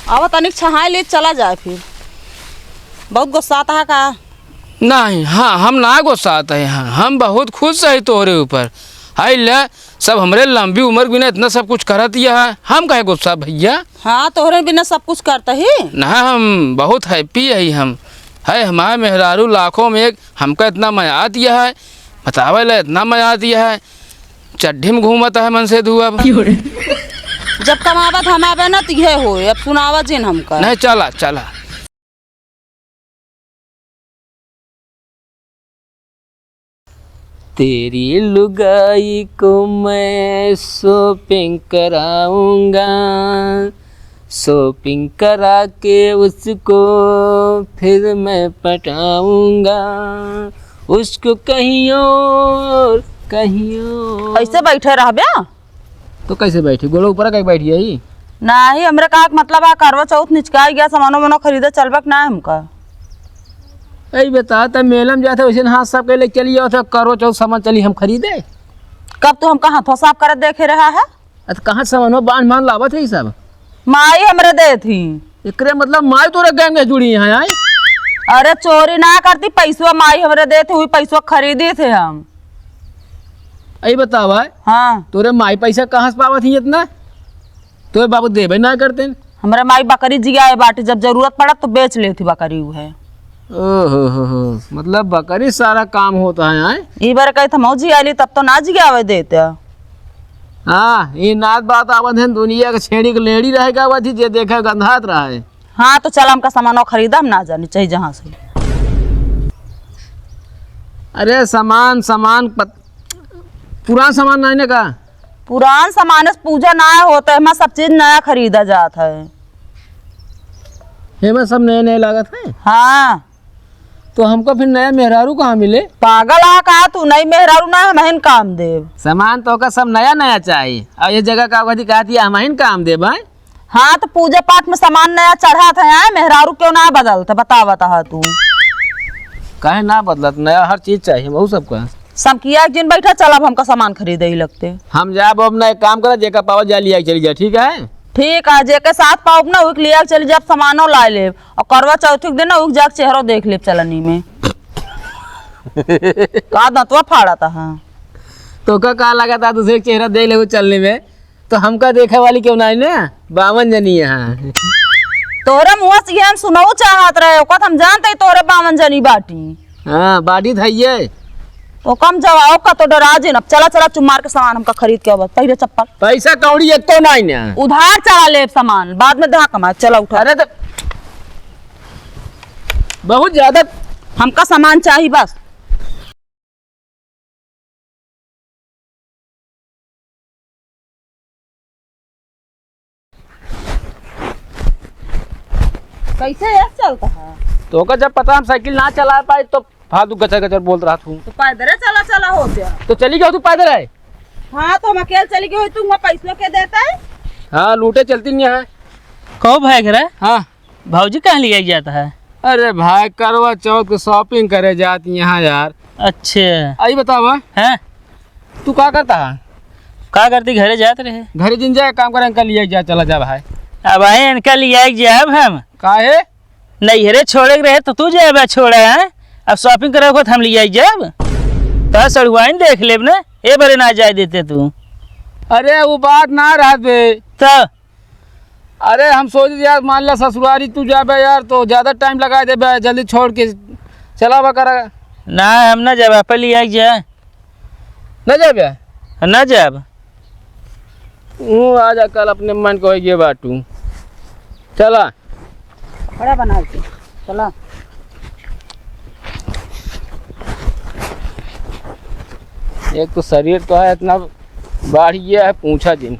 अब तनिक छहाई ले चला जाए फिर। बहुत गुस्सा आता है का? नहीं, हाँ हम ना गुस्साते हैं। हाँ हम बहुत खुश है तोहरे ऊपर। हाई ले सब हमरे लंबी उम्र बिना इतना सब कुछ कर दिया है, हम कहे गुस्सा भैया। हाँ तोहरे बिना सब कुछ करता ही ना, हम बहुत हैप्पी है। हम है हमारे मेहरारू लाखों में एक, हमका इतना मजा दिया है, बतावे ले इतना मजा दिया है। चड्ढी में घूमता है मन से धुआ। जब कमावत हम आवे ना तो ये हो, अब सुनावा जिन हमका। नहीं चला चला। तेरी लुगाई को मैं शॉपिंग कराऊंगा, शॉपिंग करा के उसको फिर मैं पटाऊंगा, उसको कहीं और कहीं और। ऐसे बैठे रह बया तो कैसे बैठी? गोलो ऊपर कहीं बैठी है? नहीं हमरे कहा मतलब आ करवा चौथ निचका गया, सामानो मनो खरीदे चलबक ना हमका। यही बता तब मेला में जाते वैसे हाथ साफ कर ले चली जाओ, करो चौथ सामान चली हम खरीदे। कब तू हमका हाथों साफ कर देखे रहा है? अरे कहाँ सामान बांध मान लावत है सब? माई हमरे दे थी। एकरे मतलब माई तोरा गैंग में जुड़ी है? आई अरे चोरी ना करती, पैसवा माई हमरे दे थे, हुई पैसवा खरीदे थे हम। यही बतावा हाँ तोरे माई पैसा कहाँ से पावत ही इतना? तोरे बाबू देवे ना करते? हमारे माई बकरी जिया बाटी, जब जरूरत पड़ा तो बेच लेती बकरी। वो है ओहो, मतलब बकरी सारा काम होता है। आए ई बार कही था मौजी आली तब तो ना जियावे देते। हाँ ये नात बात आवत है, दुनिया के छेड़ी के लेड़ी रहेगा आवत ही, जे देखा गंधात रहा है। हाँ तो चल हमका सामान खरीदा, हम ना जानी चाहिए जहाँ से। अरे सामान पुराना सामान नहीं ने का? पुरान सामान से पूजा नया होता है, हमारा सब चीज नया खरीदा जाता है। हेमा सब नए नए लागत है। हाँ तो हमको फिर नया मेहरारू कहाँ मिले? पागल आ कहा तू, नहीं मेहरारू ना हम काम देव। सामान तो का सब नया नया चाहिए, और ये जगह का अवधि कहती है हम काम दे भाई। हाँ तो पूजा पाठ में सामान नया चढ़ा था, यहाँ मेहरारू क्यों ना बदलता बता तू। काहे ना बदलत, नया हर चीज चाहिए वो सबका। सब किया एक दिन बैठा, चल अब हमका सामान खरीदे ही लगते। हम जाब अब ना एक काम करा, जेका पावा जा लिया चली जा। ठीक है ठीक है, जे के साथ पाओ ना उक लिया चली जब सामानो ला ले, और करवा चौथी के दिन ना उक जाके चेहरा देख ले चलनी में। का दंतवा फाड़ा था। हाँ तो का लगा था दूसरे चेहरा देख ले चलने में, तो हमका देखा वाली क्यों ना ना 52 जनी है। तोरे मुँह से हम सुनाऊ चाहत रहे, ओकत हम जानते तोरे 52 जनी बाटी। हाँ बाटी था तो कम जवाओ का तो डरा जे न। चला चला चुप मार के सामान हमका खरीद के अब पहले चप्पल पैसा कौड़ी एक तो नहीं ना, उधार चला ले सामान, बाद में दहा कमा। चला उठा। अरे तो बहुत ज्यादा हमका सामान चाहिए बस। कैसे ये चलता है? तो का जब पता हम साइकिल ना चला पाए तो फालतू गचर गचर बोल रहा हूँ। तो पैदल चला चला हो गया। तो चली गया तू पैदल है? हाँ तो हम अकेले चली गई, तू पैसों के देता है? हाँ लूटे चलती नहीं है। कहो भाई घर है? हाँ भाजी कहाँ लिया जाता है? अरे भाई करवा चौथ को शॉपिंग करे जाती यहाँ यार। अच्छा आई बताओ हैं, तू क्या करता है? का करती घरे जाते रहे? घरे जिन जाए काम करे अंकल लिया जा, चला जा भाई। अब आए इनका लिया जाब हम काहे? नहीं हरे छोड़े रहे तो तू जाए छोड़े हैं, अब शॉपिंग करे को हम लिया जाब तो सड़ुआइन देख लेब ना, ए बरे ना जाए देते तू। अरे वो बात ना रहा बे। तो अरे हम सोच यार मान ला ससुरारी तू जाबे यार तो ज्यादा टाइम लगा दे बे, जल्दी छोड़ के चला बा करा ना हम ना जाब, आप लिया जाए न जाबे ना जाब। आज कल अपने मन को ये बाटू चला बड़ा बना के चला। एक तो शरीर तो है इतना बाढ़ गया है, पूछा दिन।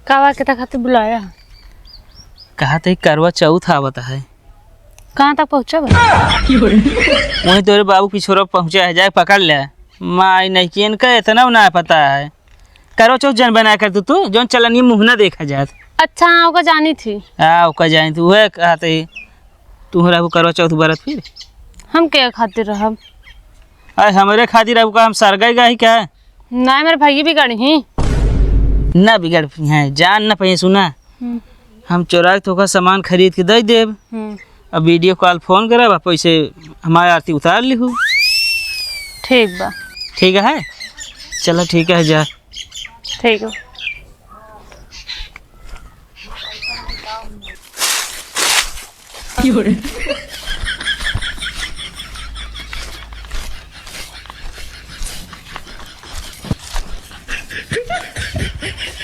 कावा के खातिर बुलाया? कहा था करवा चौथ आवत है। कहाँ तक पहुँचा? वहीं तोरे बाबू पिछोरा पहुँचा है, जाए पकड़ ले। माई नहीं कि इनका इतना ना पता है। करवा चौथ जन बना कर तू जौन चलनी मुँह ना देखा जात। अच्छा हाँ ओका जानी थी। ओका जानी तू वह कहते तू रहा करवा चौथ बरत फिर हम क्या खातिर रहब? अरे हमारे खातिर अब का हम सरगाई गाही क्या है? ना मेरे भाई भी गाड़ी ही। ना बिगड़ है जान ना पही सुना। हम चोरा के थोका सामान खरीद के दे देब। अब वीडियो कॉल फोन करब पैसे हमारे आरती उतार लिहू। ठीक बा। ठीक है चलो ठीक है जा। ठीक है।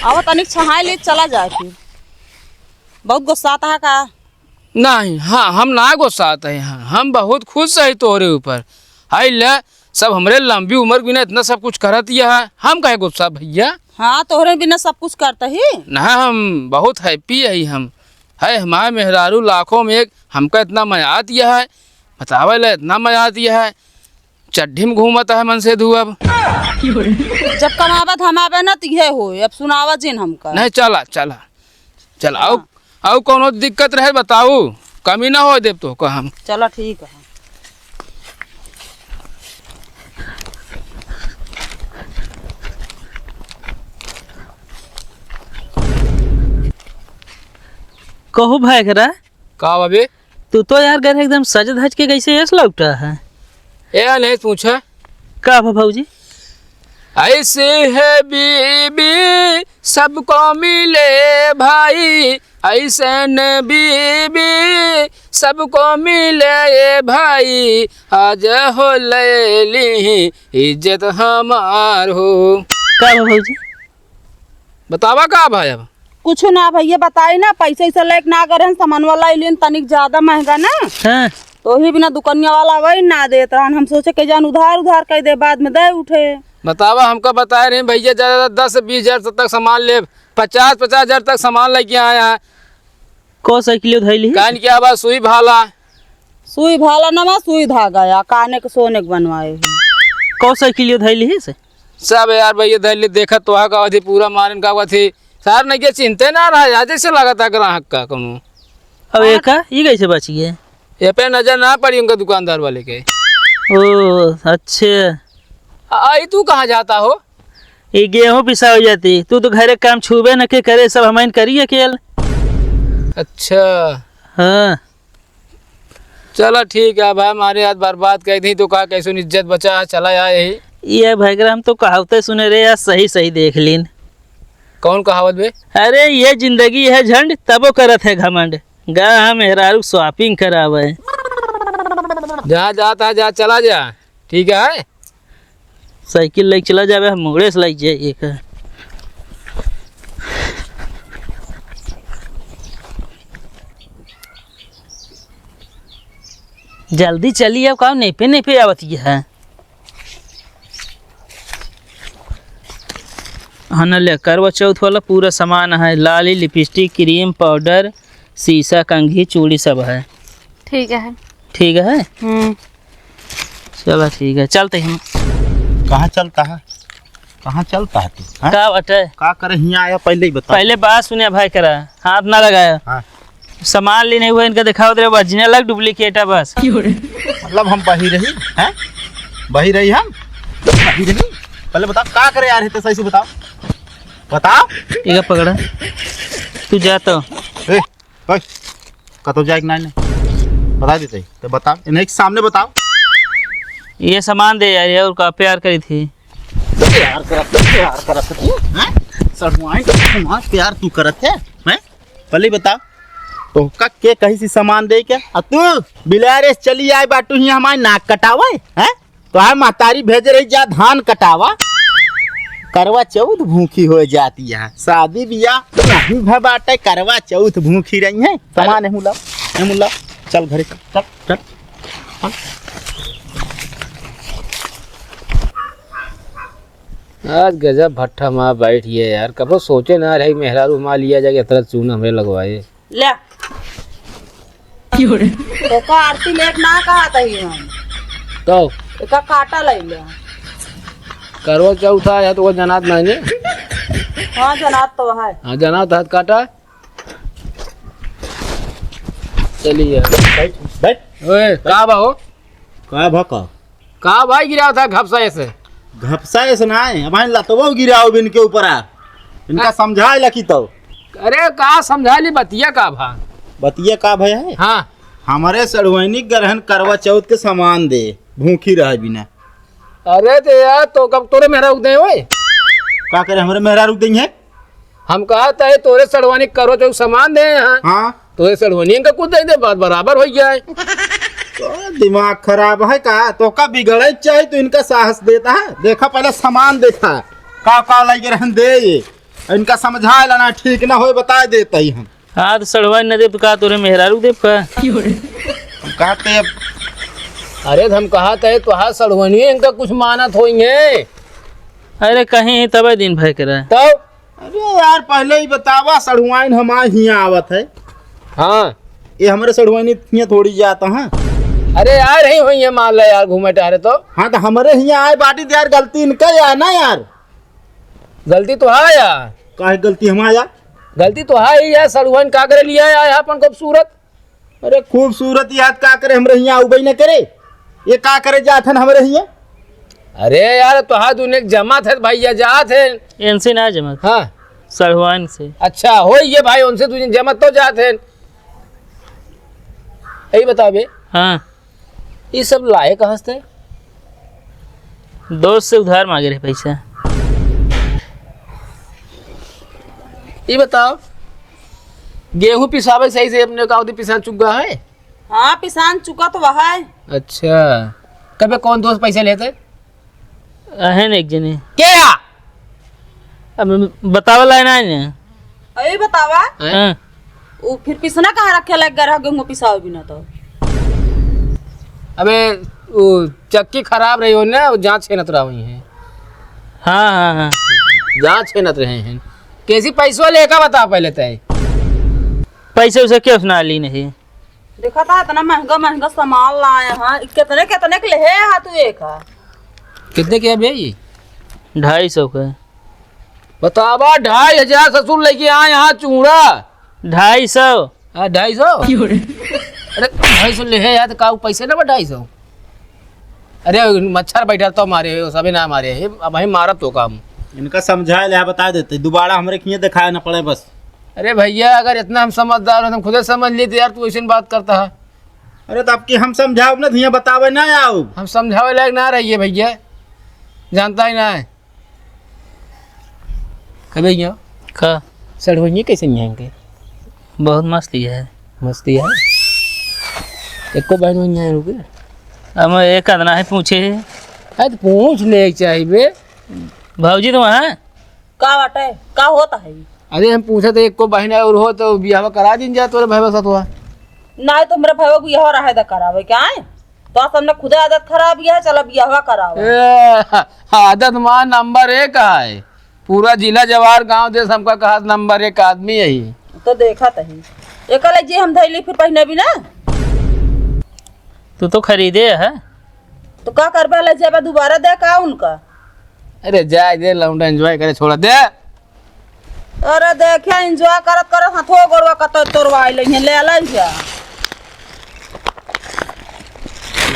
अब तनिक छहाई ले चला जाए फिर। बहुत गुस्सा आता है का? नहीं, हाँ हम ना गुस्साते हैं, हम बहुत खुश है तोरे ऊपर। हाय ले सब हमरे लंबी उम्र बिना इतना सब कुछ करत है, हम काहे गुस्सा भैया? हाँ तोहरे बिना सब कुछ करता ही ना, हम बहुत हैप्पी है। हम है हमारे मेहरारू लाखों में एक, हमका इतना मजा आती है, बतावे ले इतना मजा आती है। चड्ढी में घूमता है मन से धू। अब जब कमावत हम आवे ना तो ये हो। अब सुनावा जिन हमका नहीं चला चला चला। आओ कोनो दिक्कत रहे बताऊ, कमी ना हो देव तो का हम। चलो ठीक है। कहो भाई करा का अबे तू तो यार घर एकदम सज धज के कैसे ऐसा लौटा है? ए नहीं पूछा का भाऊजी? ऐसे है बीबी सबको मिले भाई, ऐसे न बीबी सबको मिले भाई, आज हो ले ली इज्जत हमार हो। का भाऊजी बतावा का भाई? अब कुछ ना भैया बताई ना, पैसे ऐसा लेके ना करें सामान वाला लेन तनिक ज्यादा महंगा ना, हाँ तो ही बिना दुकानिया वाला वही ना देत रहन। हम सोचे के जान उधार उधार कर दे, बाद में दे उठे। बतावा हमका बता रहे भैया ज्यादा 10-20 हजार तक सामान ले, 50-50 हजार तक सामान लेके आया है। को साइकिल धैली कान की आवाज सुई भाला सुई भाला नमा सुई धागा या काने के सोने के बनवाए हैं। को साइकिल धैली से सब यार भैया धैली देखत तो का थी पूरा मारन का थी सार नहीं के चिंते ना रहा, जैसे लगा था ग्राहक का कोनो। अब एक ये कैसे बच गए? ये पे नजर ना पड़ी उनका दुकानदार वाले के। ओ अच्छे। आई तू कहाँ जाता हो? ये गेहूँ पिसा हो जाती, तू तो घरे काम छूबे न के करे, सब हमारे करिए केल। अच्छा हाँ चलो ठीक है भाई, हमारे हाथ बर्बाद कर दी तो कहा कैसे इज्जत बचा, चला यार यही। ये भाईगरा हम तो कहावतें सुने रहे यार, सही सही देख लीन। कौन कहावत बे? अरे ये जिंदगी है झंड तबो करत है घमंड, गा हम हेरारू शॉपिंग करावे। जहाँ जाता है जा चला जा, ठीक है। साइकिल लेके चला जावे, हम मुगड़े से लेके जाइए का। जल्दी चलिए, अब कहाँ नहीं पे आवत है। हाँ न ले करवा चौथ वाला पूरा सामान है, लाली लिपस्टिक क्रीम पाउडर शीशा कंघी चूड़ी सब है। ठीक है। ठीक है चलो ठीक है चलते हैं। कहाँ चलता है? कहाँ चलता है तू? हैं? का बटे का करे यहाँ आया पहले ही बता। पहले बात सुनिए भाई करा, हाथ ना लगाया। हाँ। सामान लेने हुए इनका दिखाओ तेरे ओरिजिनल डुप्लीकेट है बस। मतलब हम बही रही हैं? बही रही हम बही रही। पहले बताओ का करे यार, तो सही से बताओ बताओ। ठीक पकड़ा तू जा तो ए ओए कतो जाए ना बता देते तो बताओ, इन्हें के सामने बताओ। ये सामान दे यार, और का प्यार करी थी। प्यार करत तू हैं? सरमुआई सामान प्यार तू करत है हैं? पहले बताओ तो का के कहीं सी सामान दे के आ तू बिलारे चली आए बाटू ही हमारे नाक कटावे हैं? तो है महतारी भेज रही जा धान कटावा, करवा चौथ भूखी हो जाती है, शादी ब्याह नहीं भा बाटे, करवा चौथ भूखी रही है। सामान है मुला चल घरे चल चल चल। आज गजब भट्ठा माँ बैठिए यार, कबो सोचे ना रहे मेहरारू माँ लिया जाके इतना चून हमें लगवाए। ले तो का आरती लेक ना कहा था ही हम तो का काटा ले ले। करवा चौथा या तो वो जनात मैंने। हाँ जनात तो है। हाँ जनात हाथ काटा। चलिए बैठ बैठ। ओए का बा हो? का भका कहा भाई गिरा था घपसा ऐसे? घपसा ऐसे ना है, हमारे लतवा गिराओ बिन के ऊपर आ, इनका समझाए लकी तो। अरे कहा समझा ली बतिया का भा? बतिया का भय है? हाँ हमारे सड़वैनी ग्रहण करवा चौथ के सामान दे, भूखी रह बिना। अरे तो यार तो कब तोरे मेहरा उगदे ओए? का करे हमारे मेहरा रुक देंगे? हम कहा था तोरे सड़वानी करो जो सामान दे यहाँ, हाँ तोरे सड़वानी का कुछ दे बात बराबर हो गया है। तो दिमाग खराब है का? तो का बिगड़े चाहिए तो इनका साहस देता है। देखा पहले सामान देखा का लगे रहन दे, ये इनका समझा लेना, ठीक ना हो बता देता ही हम। हाँ तो सड़वा न देव तो का तोरे मेहरारू देव का? हम कहते अब अरे हम कहा था तो हाँ सड़वानी इनका कुछ मानत होंगे। अरे कहीं तब दिन भय करा। तो अरे यार पहले ही बतावा, सड़ुआइन हमारे यहाँ आवत है। हाँ ये हमारे सड़ुआइन यहाँ थोड़ी जाता है। अरे यार यही हुई है मान लो यार घूमे टहरे तो। हाँ तो हमारे यहाँ आए बाटी तो यार गलती इनका यार ना यार। गलती तो है यार। काहे गलती हमारा? गलती तो है ही यार, सड़ुआन का करे लिया है अपन खूबसूरत। अरे खूबसूरत याद का करे हमारे यहाँ उबई न करे, ये का करे जात है हमारे यहाँ। अरे यार तो हाँ तूने जमा थे भैया जात है। इनसे ना जमत, हाँ सड़वान से। अच्छा हो ये भाई उनसे तुझे जमत तो जात है। यही बता बे, हाँ ये सब लाए कहाँ से? दोस्त से उधार मांगे रहे पैसा। ये बताओ गेहूं पिसावे सही से अपने का पिसान चुका है? हाँ पिसान चुका तो वह है। अच्छा कभी कौन दोस्त पैसे लेते? है न एक जने। क्या अब बतावला ना ने। अरे बतावा हाँ वो फिर पिसना कहाँ रखे लग गया गेहूँ पिसाओ बिना तो। अबे वो चक्की खराब रही हो ना, वो जांच छेनत रहा हुई है। हाँ हाँ हाँ जांच छेनत रहे हैं। कैसी पैसों लेकर बता पहले तय। पैसे उसे क्यों सुना ली नहीं? देखा था इतना महंगा महंगा सामान लाए हैं, कितने कितने के ले है तू एक है? कितने के है भैया ये? 250 का। बतावा 2500 ससुर लेके आए यहाँ चूड़ा। 250। 250? अरे 250 ले है यार, तो का पैसे ना 250? अरे मच्छर बैठा तो मारे हो सभी ना मारे है, अब हम मारा तो काम। इनका समझाए ले बता देते, दोबारा हमारे किए दिखाए ना पड़े बस। अरे भैया अगर इतना हम समझदार हो, हम खुद समझ लिए यार, तू ऐसी बात करता है। अरे तो आपकी हम समझाओ ना, धुआं बतावे ना आओ। हम समझावे लायक ना रहिए भैया, जानता ही ना है कभी भैया। का सड़ होइए कैसे नहीं आएंगे? बहुत मस्ती है। मस्ती है। एक को बहन नहीं आए रुके। अब एक अदना है पूछे। अरे तो पूछ ले चाहिए भाजी तो वहाँ का बाटे का होता है? अरे हम पूछे तो एक को बहन और हो तो ब्याह करा दिन जाए तोरे भाई साथ हुआ ना तो मेरे भाई को यह रहा करावे क्या है? तो हमने खुद आदत खराब है, चलो यह करावे। आदत मान नंबर 1 है, पूरा जिला जवार गांव देश हमका कहा नंबर 1 आदमी यही। तो देखा तही एक जी हम धैली फिर पहने भी ना तू तो खरीदे है। तो का करबे ले जेबे दोबारा दे का उनका? अरे जाए दे लौंडा एंजॉय करे छोड़ा दे। अरे देखिए एंजॉय करत करत हाथो गोड़वा कत तोड़वा ले ले जा।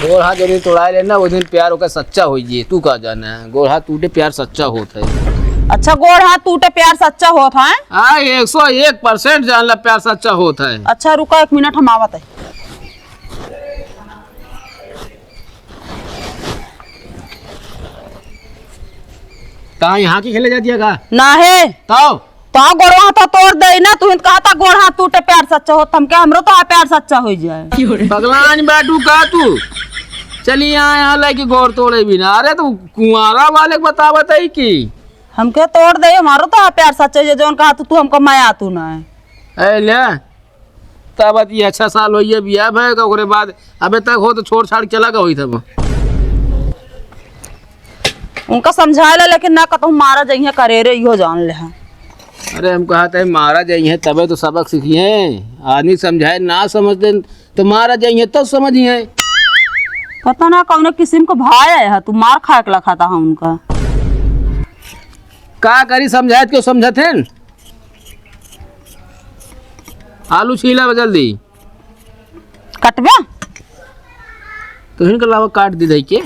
गोड़ हाथ जरूर तोड़ा लेना, वो दिन प्यार होकर सच्चा हो जाए। तू का जाना है गोड़ हाथ टूटे प्यार सच्चा होता है। अच्छा गोड़ हाथ टूटे प्यार सच्चा होता है? हाँ 101% जान ला प्यार सच्चा होता है। अच्छा रुका 1 मिनट हम आवत है। कहाँ यहाँ की खेले जाती है का? ना है तो गोड़ हाथ तोड़ दे ना, तू कहा था गोड़ हाथ टूटे प्यार सच्चा होता, हम क्या हमरो तो प्यार सच्चा हो जाए। भगवान बैठू का तू चली यहाँ लेके गोड़ तोड़े भी ना। अरे तू कुंवारा वाले को बता बताई की हम क्या तोड़ दे, हमारो तो प्यार सच्चा है। जौन कहा तू हमको माया तू ना है। ले तब ये 6 साल हो बिया भाई का, ओकरे बाद अबे तक हो तो छोड़ छाड़ चला गई था। उनका समझा ले, लेकिन ना कहता हूँ मारा जाइए करे रे इहो जान ले। अरे हम कहा था मारा जाइए तबे तो सबक सीखिए। आदमी समझाए ना समझते तो मारा जाइए तब समझिए। पता ना कौन किस्म का भाई है, तू मार खा के खाता है उनका। का करी समझाए क्यों समझते? आलू छीला बदल दी कटबे तो इनके अलावा काट दी के